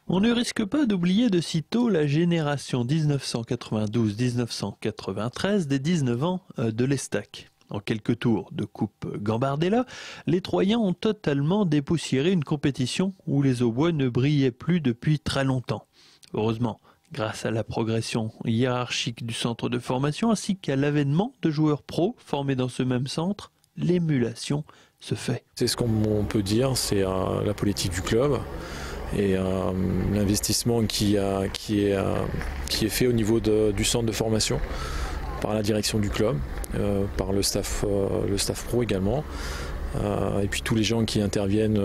On ne risque pas d'oublier de sitôt la génération 1992-1993 des 19 ans de l'Estac. En quelques tours de Coupe Gambardella, les Troyens ont totalement dépoussiéré une compétition où les Aubois ne brillaient plus depuis très longtemps. Heureusement, grâce à la progression hiérarchique du centre de formation ainsi qu'à l'avènement de joueurs pros formés dans ce même centre, l'émulation se fait. C'est ce qu'on peut dire, c'est la politique du club et l'investissement qui est fait au niveau du centre de formation par la direction du club, par le staff pro également, et puis tous les gens qui interviennent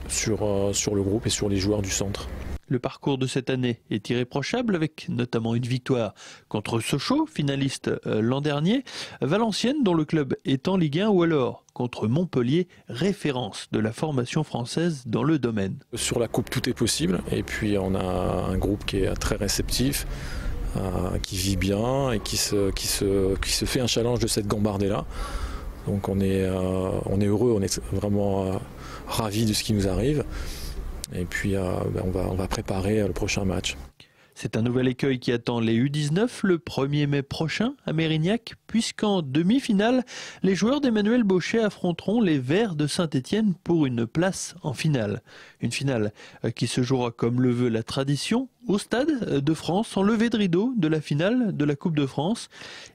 sur le groupe et sur les joueurs du centre. Le parcours de cette année est irréprochable avec notamment une victoire contre Sochaux, finaliste l'an dernier, Valenciennes dont le club est en Ligue 1 ou alors contre Montpellier, référence de la formation française dans le domaine. Sur la coupe tout est possible et puis on a un groupe qui est très réceptif, qui vit bien et qui se fait un challenge de cette Gambardella. Donc on est heureux, on est vraiment ravis de ce qui nous arrive. Et puis on va préparer le prochain match. C'est un nouvel écueil qui attend les U19 le 1er mai prochain à Mérignac, puisqu'en demi-finale, les joueurs d'Emmanuel Bochet affronteront les Verts de Saint-Étienne pour une place en finale. Une finale qui se jouera comme le veut la tradition, au Stade de France, en levée de rideau de la finale de la Coupe de France.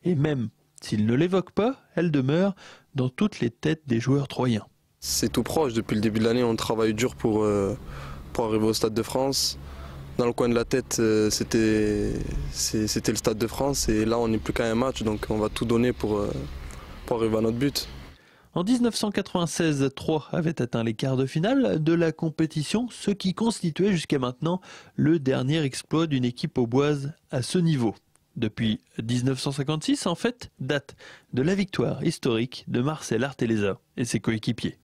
Et même s'ils ne l'évoquent pas, elle demeure dans toutes les têtes des joueurs troyens. C'est tout proche, depuis le début de l'année on travaille dur pour arriver au Stade de France. Dans le coin de la tête c'était le Stade de France et là on n'est plus qu'à un match donc on va tout donner pour arriver à notre but. En 1996, Troyes avait atteint les quarts de finale de la compétition, ce qui constituait jusqu'à maintenant le dernier exploit d'une équipe auboise à ce niveau. Depuis 1956, en fait, date de la victoire historique de Marcel Artéleza et ses coéquipiers.